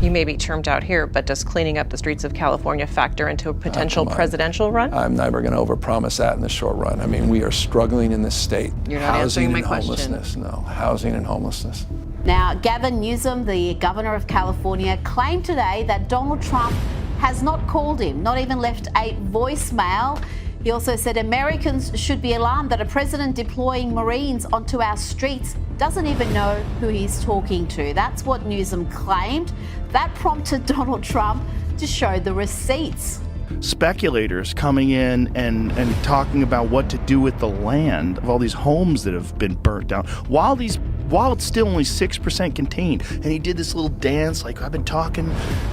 You may be termed out here, but does cleaning up the streets of California factor into a potential presidential run? I'm never going to overpromise that in the short run. I mean, we are struggling in this state. You're not answering my question. Homelessness, no. Housing and homelessness. Now, Gavin Newsom, the governor of California, claimed today that Donald Trump has not called him, not even left a voicemail. He also said Americans should be alarmed that a president deploying Marines onto our streets doesn't even know who he's talking to. That's what Newsom claimed. That prompted Donald Trump to show the receipts. Speculators coming in and talking about what to do with the land of all these homes that have been burnt down while it's still only 6% contained. And he did this little dance, like, I've been talking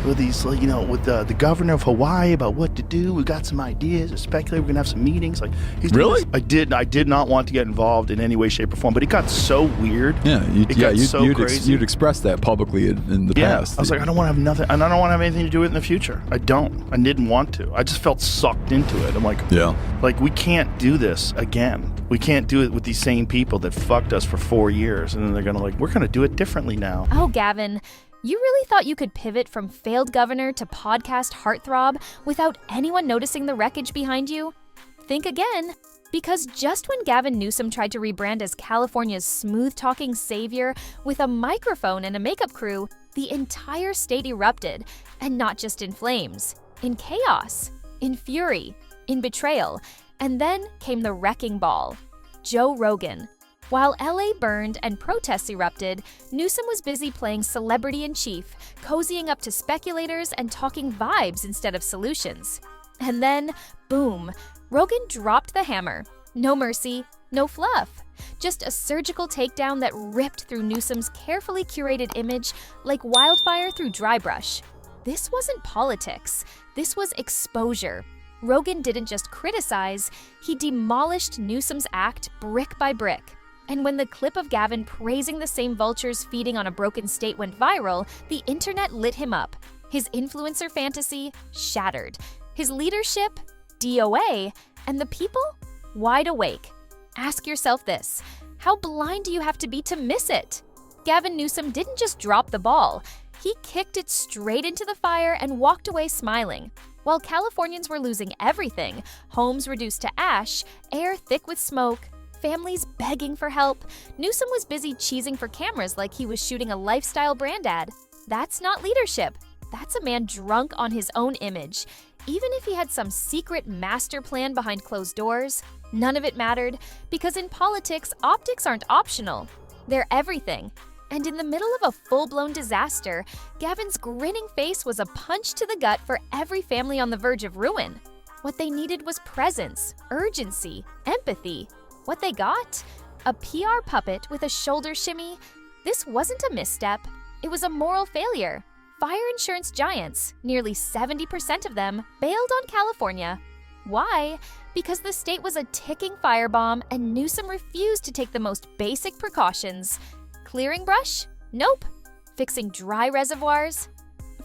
with these, with the governor of Hawaii about what to do. We got some ideas. A speculator, we're gonna have some meetings. Like, he's really? I did not want to get involved in any way, shape, or form. But it got so weird. Yeah, you'd expressed that publicly in the past. I was like, I don't want to have nothing, and I don't want to have anything to do with it in the future. I didn't want to. I just felt sucked into it. I'm like, we can't do this again. We can't do it with these same people that fucked us for 4 years, and then they're gonna we're gonna do it differently now. Oh, Gavin, you really thought you could pivot from failed governor to podcast heartthrob without anyone noticing the wreckage behind you? Think again, because just when Gavin Newsom tried to rebrand as California's smooth-talking savior with a microphone and a makeup crew, the entire state erupted, and not just in flames, in chaos, in fury, in betrayal. And then came the wrecking ball, Joe Rogan. While LA burned and protests erupted, Newsom was busy playing celebrity-in-chief, cozying up to speculators and talking vibes instead of solutions. And then, boom, Rogan dropped the hammer. No mercy, no fluff. Just a surgical takedown that ripped through Newsom's carefully curated image like wildfire through dry brush. This wasn't politics. This was exposure. Rogan didn't just criticize, he demolished Newsom's act brick by brick. And when the clip of Gavin praising the same vultures feeding on a broken state went viral, the internet lit him up. His influencer fantasy shattered. His leadership, DOA, and the people, wide awake. Ask yourself this: how blind do you have to be to miss it? Gavin Newsom didn't just drop the ball, he kicked it straight into the fire and walked away smiling. While Californians were losing everything, homes reduced to ash, air thick with smoke, families begging for help, Newsom was busy cheesing for cameras like he was shooting a lifestyle brand ad. That's not leadership. That's a man drunk on his own image. Even if he had some secret master plan behind closed doors, none of it mattered, because in politics, optics aren't optional. They're everything. And in the middle of a full-blown disaster, Gavin's grinning face was a punch to the gut for every family on the verge of ruin. What they needed was presence, urgency, empathy. What they got? A PR puppet with a shoulder shimmy. This wasn't a misstep. It was a moral failure. Fire insurance giants, nearly 70% of them, bailed on California. Why? Because the state was a ticking firebomb and Newsom refused to take the most basic precautions. Clearing brush? Nope. Fixing dry reservoirs?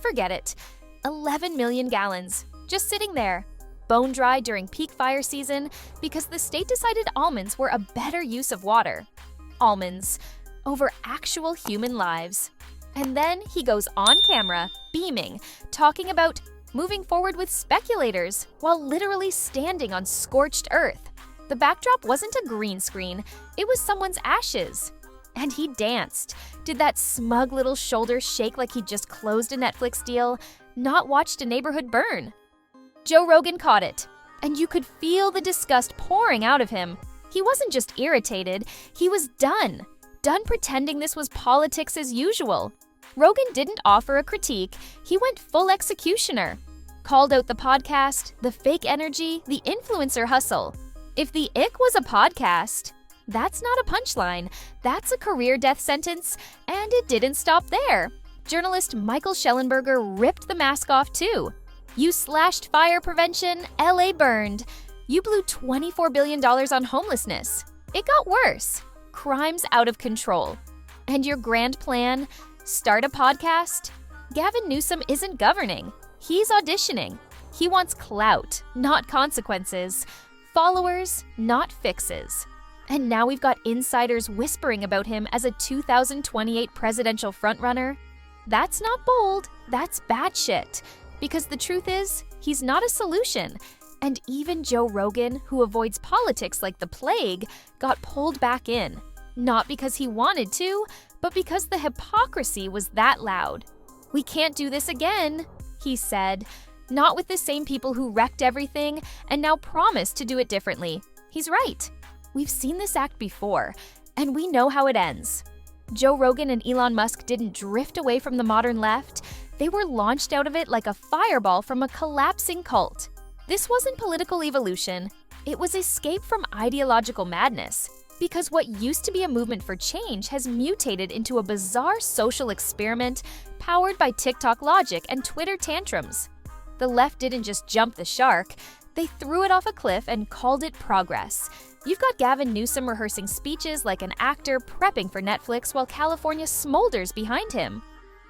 Forget it. 11 million gallons, just sitting there, bone dry during peak fire season because the state decided almonds were a better use of water. Almonds, over actual human lives. And then he goes on camera, beaming, talking about moving forward with speculators while literally standing on scorched earth. The backdrop wasn't a green screen, it was someone's ashes. And he danced, did that smug little shoulder shake like he'd just closed a Netflix deal, not watched a neighborhood burn. Joe Rogan caught it, and you could feel the disgust pouring out of him. He wasn't just irritated, he was done. Done pretending this was politics as usual. Rogan didn't offer a critique, he went full executioner. Called out the podcast, the fake energy, the influencer hustle. If the ick was a podcast, that's not a punchline, that's a career death sentence, and it didn't stop there. Journalist Michael Schellenberger ripped the mask off too. You slashed fire prevention, LA burned. You blew $24 billion on homelessness. It got worse. Crime's out of control. And your grand plan? Start a podcast? Gavin Newsom isn't governing. He's auditioning. He wants clout, not consequences. Followers, not fixes. And now we've got insiders whispering about him as a 2028 presidential frontrunner. That's not bold, that's batshit. Because the truth is, he's not a solution. And even Joe Rogan, who avoids politics like the plague, got pulled back in. Not because he wanted to, but because the hypocrisy was that loud. "We can't do this again," he said. Not with the same people who wrecked everything and now promise to do it differently. He's right. We've seen this act before, and we know how it ends. Joe Rogan and Elon Musk didn't drift away from the modern left. They were launched out of it like a fireball from a collapsing cult. This wasn't political evolution. It was escape from ideological madness. Because what used to be a movement for change has mutated into a bizarre social experiment powered by TikTok logic and Twitter tantrums. The left didn't just jump the shark, they threw it off a cliff and called it progress. You've got Gavin Newsom rehearsing speeches like an actor prepping for Netflix while California smolders behind him.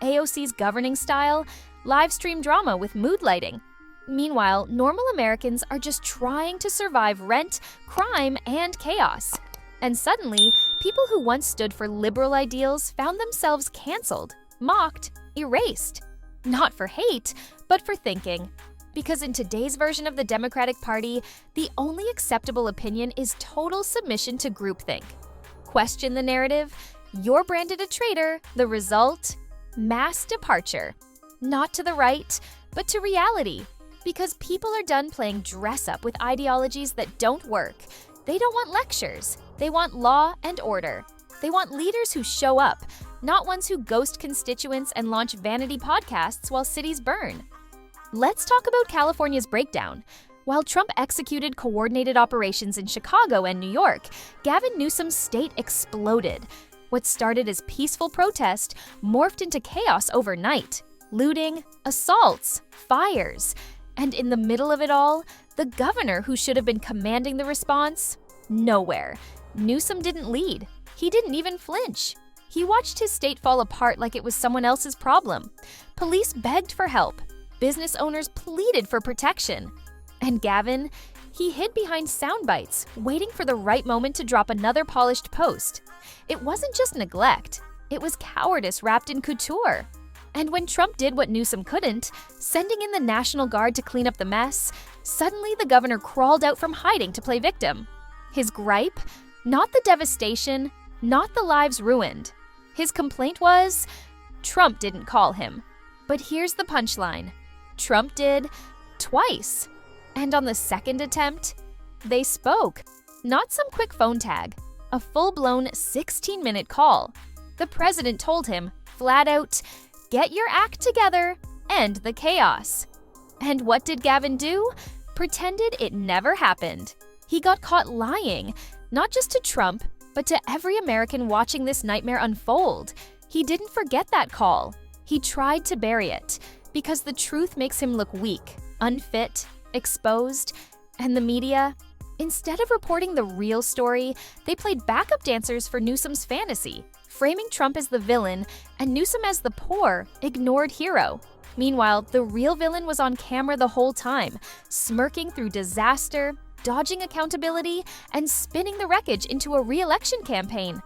AOC's governing style, live stream drama with mood lighting. Meanwhile, normal Americans are just trying to survive rent, crime, and chaos. And suddenly, people who once stood for liberal ideals found themselves canceled, mocked, erased. Not for hate, but for thinking. Because in today's version of the Democratic Party, the only acceptable opinion is total submission to groupthink. Question the narrative, you're branded a traitor, the result? Mass departure. Not to the right, but to reality. Because people are done playing dress-up with ideologies that don't work. They don't want lectures. They want law and order. They want leaders who show up, not ones who ghost constituents and launch vanity podcasts while cities burn. Let's talk about California's breakdown. While Trump executed coordinated operations in Chicago and New York, Gavin Newsom's state exploded. What started as peaceful protest morphed into chaos overnight. Looting, assaults, fires. And in the middle of it all, the governor who should have been commanding the response? Nowhere. Newsom didn't lead. He didn't even flinch. He watched his state fall apart like it was someone else's problem. Police begged for help. Business owners pleaded for protection. And Gavin, he hid behind sound bites, waiting for the right moment to drop another polished post. It wasn't just neglect. It was cowardice wrapped in couture. And when Trump did what Newsom couldn't, sending in the National Guard to clean up the mess, suddenly the governor crawled out from hiding to play victim. His gripe? Not the devastation, not the lives ruined. His complaint was, Trump didn't call him. But here's the punchline. Trump did, twice. And on the second attempt, they spoke. Not some quick phone tag, a full-blown 16-minute call. The president told him, flat out, get your act together, end the chaos. And what did Gavin do? Pretended it never happened. He got caught lying, not just to Trump, but to every American watching this nightmare unfold. He didn't forget that call. He tried to bury it, because the truth makes him look weak, unfit, exposed, and the media, instead of reporting the real story, they played backup dancers for Newsom's fantasy, framing Trump as the villain and Newsom as the poor, ignored hero. Meanwhile, the real villain was on camera the whole time, smirking through disaster, dodging accountability, and spinning the wreckage into a re-election campaign.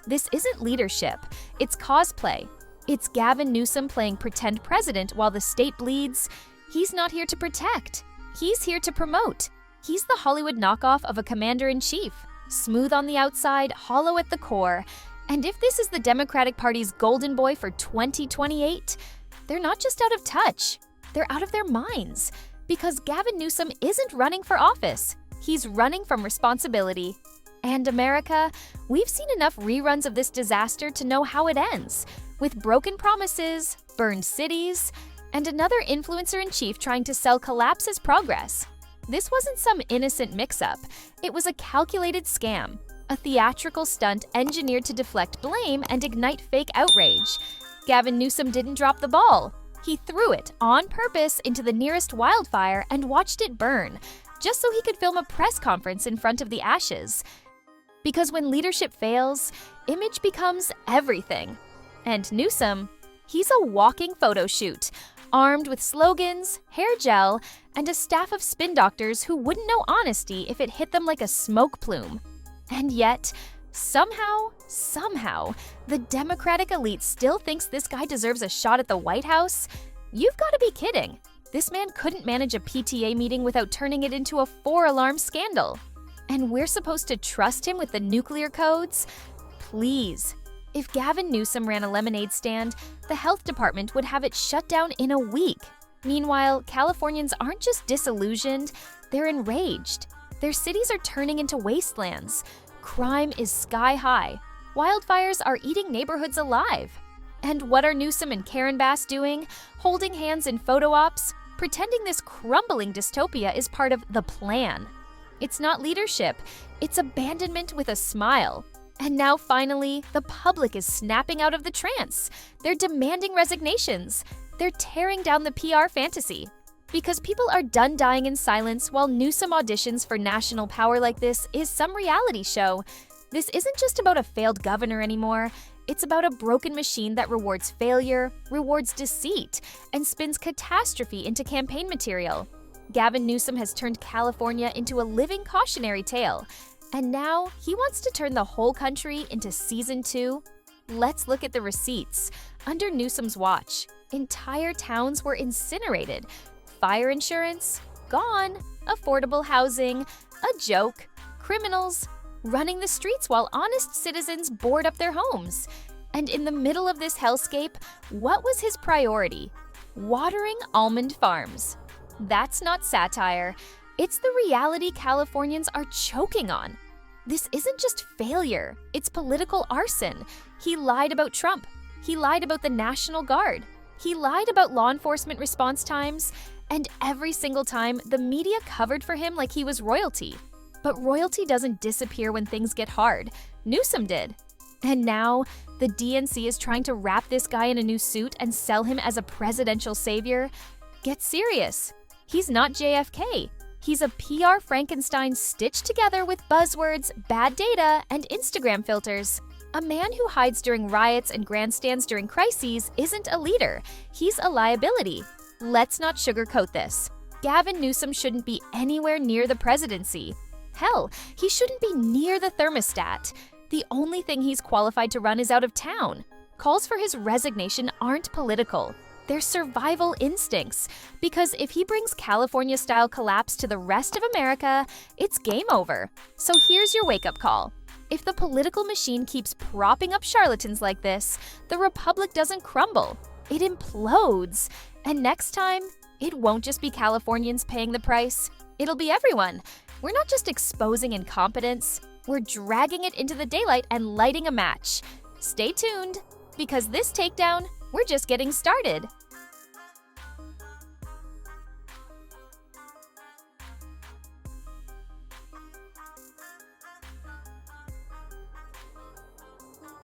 This isn't leadership, it's cosplay. It's Gavin Newsom playing pretend president while the state bleeds. He's not here to protect. He's here to promote. He's the Hollywood knockoff of a commander-in-chief, smooth on the outside, hollow at the core. And if this is the Democratic Party's golden boy for 2028, they're not just out of touch, they're out of their minds. Because Gavin Newsom isn't running for office, he's running from responsibility. And America, we've seen enough reruns of this disaster to know how it ends, with broken promises, burned cities, and another influencer-in-chief trying to sell collapse as progress. This wasn't some innocent mix-up, it was a calculated scam, a theatrical stunt engineered to deflect blame and ignite fake outrage. Gavin Newsom didn't drop the ball. He threw it on purpose into the nearest wildfire and watched it burn, just so he could film a press conference in front of the ashes. Because when leadership fails, image becomes everything. And Newsom, he's a walking photo shoot, armed with slogans, hair gel, and a staff of spin doctors who wouldn't know honesty if it hit them like a smoke plume. And yet, Somehow, the Democratic elite still thinks this guy deserves a shot at the White House? You've got to be kidding. This man couldn't manage a PTA meeting without turning it into a 4-alarm scandal. And we're supposed to trust him with the nuclear codes? Please. If Gavin Newsom ran a lemonade stand, the health department would have it shut down in a week. Meanwhile, Californians aren't just disillusioned, they're enraged. Their cities are turning into wastelands. Crime is sky high. Wildfires are eating neighborhoods alive. And what are Newsom and Karen Bass doing? Holding hands in photo ops? Pretending this crumbling dystopia is part of the plan. It's not leadership, it's abandonment with a smile. And now finally, the public is snapping out of the trance. They're demanding resignations. They're tearing down the PR fantasy. Because people are done dying in silence while Newsom auditions for national power like this is some reality show. This isn't just about a failed governor anymore. It's about a broken machine that rewards failure, rewards deceit, and spins catastrophe into campaign material. Gavin Newsom has turned California into a living cautionary tale. And now he wants to turn the whole country into season 2. Let's look at the receipts. Under Newsom's watch, entire towns were incinerated. Fire insurance, gone. Affordable housing, a joke. Criminals, running the streets while honest citizens board up their homes. And in the middle of this hellscape, what was his priority? Watering almond farms. That's not satire. It's the reality Californians are choking on. This isn't just failure, it's political arson. He lied about Trump. He lied about the National Guard. He lied about law enforcement response times. And every single time, the media covered for him like he was royalty. But royalty doesn't disappear when things get hard. Newsom did. And now, the DNC is trying to wrap this guy in a new suit and sell him as a presidential savior. Get serious. He's not JFK. He's a PR Frankenstein stitched together with buzzwords, bad data, and Instagram filters. A man who hides during riots and grandstands during crises isn't a leader. He's a liability. Let's not sugarcoat this. Gavin Newsom shouldn't be anywhere near the presidency. Hell, he shouldn't be near the thermostat. The only thing he's qualified to run is out of town. Calls for his resignation aren't political. They're survival instincts. Because if he brings California-style collapse to the rest of America, it's game over. So here's your wake-up call. If the political machine keeps propping up charlatans like this, the republic doesn't crumble. It implodes. And next time, it won't just be Californians paying the price. It'll be everyone. We're not just exposing incompetence. We're dragging it into the daylight and lighting a match. Stay tuned, because this takedown, we're just getting started.